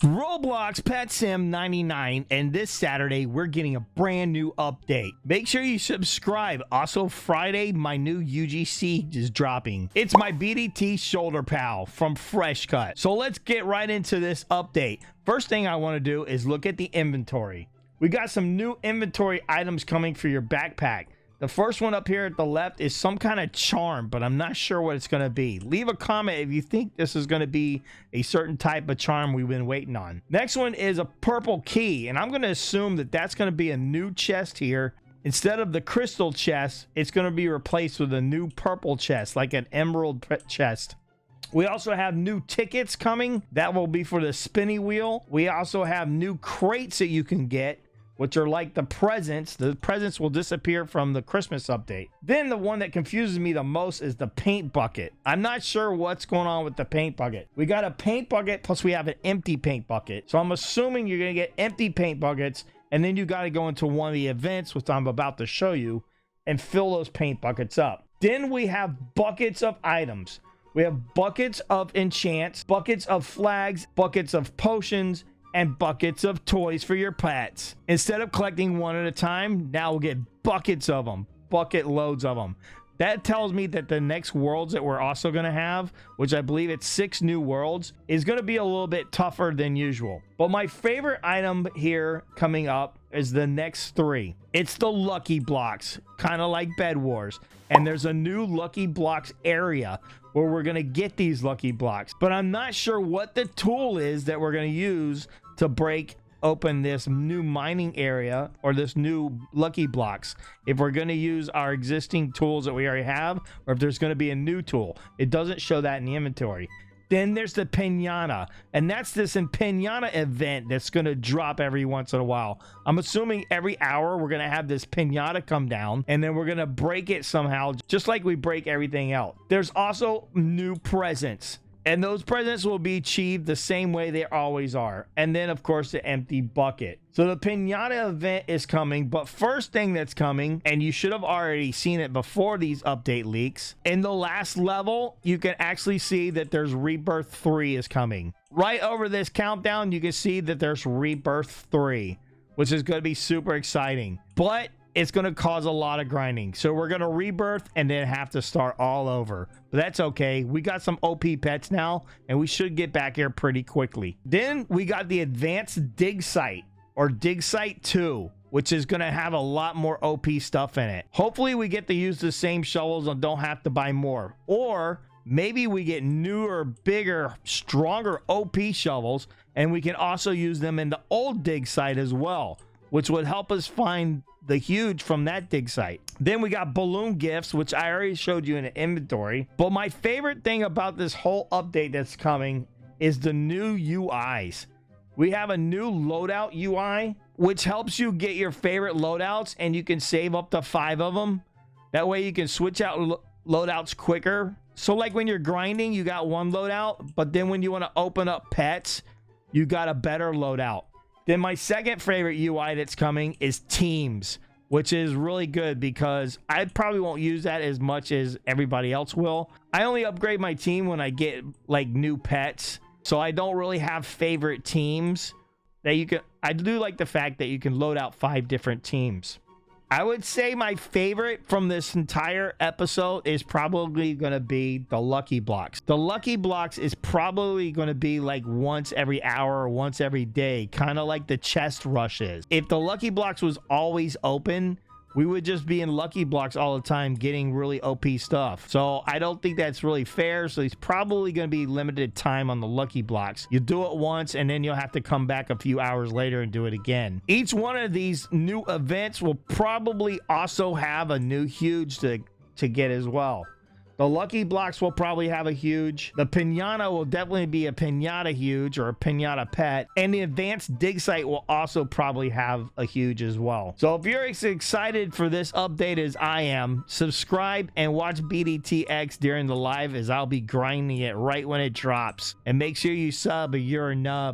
Roblox Pet Sim 99, and this Saturday we're getting a brand new update. Make sure you subscribe. Also Friday my new UGC is dropping. It's my BDT shoulder pal from Fresh Cut. So let's get right into this update. First thing I want to do is look at the inventory. We got some new inventory items coming for your backpack. The first one up here at the left is some kind of charm, but I'm not sure what it's going to be. Leave a comment if you think this is going to be a certain type of charm we've been waiting on. Next one is a purple key, and I'm going to assume that that's going to be a new chest here. Instead of the crystal chest, it's going to be replaced with a new purple chest, like an emerald chest. We also have new tickets coming. That will be for the spinny wheel. We also have new crates that you can get, which are like the presents. The presents will disappear from the Christmas update. Then the one that confuses me the most is the paint bucket. I'm not sure what's going on with the paint bucket. We got a paint bucket, plus we have an empty paint bucket. So I'm assuming you're gonna get empty paint buckets, and then you gotta go into one of the events, which I'm about to show you, and fill those paint buckets up. Then we have buckets of items. We have buckets of enchants, buckets of flags, buckets of potions, and buckets of toys for your pets. Instead of collecting one at a time, now we'll get buckets of them, bucket loads of them. That tells me that the next worlds that we're also going to have, which I believe it's 6 new worlds, is going to be a little bit tougher than usual. But my favorite item here coming up is the next 3. It's the Lucky Blocks, kind of like Bed Wars. And there's a new Lucky Blocks area where we're going to get these Lucky Blocks. But I'm not sure what the tool is that we're going to use to break open this new mining area or this new Lucky Blocks. If we're going to use our existing tools that we already have, or if there's going to be a new tool. It doesn't show that in the inventory. Then there's the Pinata, and that's this Pinata event that's going to drop every once in a while. I'm assuming every hour we're going to have this Pinata come down, and then we're going to break it somehow, just like we break everything else. There's also new presents, and those presents will be achieved the same way they always are. And then, of course, the empty bucket. So the Pinata event is coming, but first thing that's coming, and you should have already seen it before these update leaks, in the last level, you can actually see that there's Rebirth 3 is coming. Right over this countdown, you can see that there's Rebirth 3, which is going to be super exciting. But it's going to cause a lot of grinding. So we're going to rebirth and then have to start all over. But that's okay. We got some OP pets now, and we should get back here pretty quickly. Then we got the advanced dig site, or dig site 2, which is going to have a lot more OP stuff in it. Hopefully we get to use the same shovels and don't have to buy more. Or maybe we get newer, bigger, stronger OP shovels, and we can also use them in the old dig site as well, which would help us find the huge from that dig site. Then we got balloon gifts, which I already showed you in the inventory. But my favorite thing about this whole update that's coming is the new UIs. We have a new loadout UI, which helps you get your favorite loadouts, and you can save up to 5 of them. That way you can switch out loadouts quicker. So like when you're grinding, you got one loadout, but then when you want to open up pets, you got a better loadout. Then my second favorite UI that's coming is teams, which is really good because I probably won't use that as much as everybody else will. I only upgrade my team when I get like new pets, so I don't really have favorite teams that you can. I do like the fact that you can load out 5 different teams. I would say my favorite from this entire episode is probably going to be the Lucky Blocks. The Lucky Blocks is probably going to be like once every hour or once every day, kind of like the chest rush is. If the Lucky Blocks was always open, we would just be in Lucky Blocks all the time getting really OP stuff. So I don't think that's really fair. So it's probably going to be limited time on the Lucky Blocks. You do it once and then you'll have to come back a few hours later and do it again. Each one of these new events will probably also have a new huge to get as well. The Lucky Blocks will probably have a huge. The Pinata will definitely be a Pinata huge or a Pinata pet. And the advanced dig site will also probably have a huge as well. So if you're as excited for this update as I am, subscribe and watch BDTX during the live as I'll be grinding it right when it drops. And make sure you sub or you're a nub.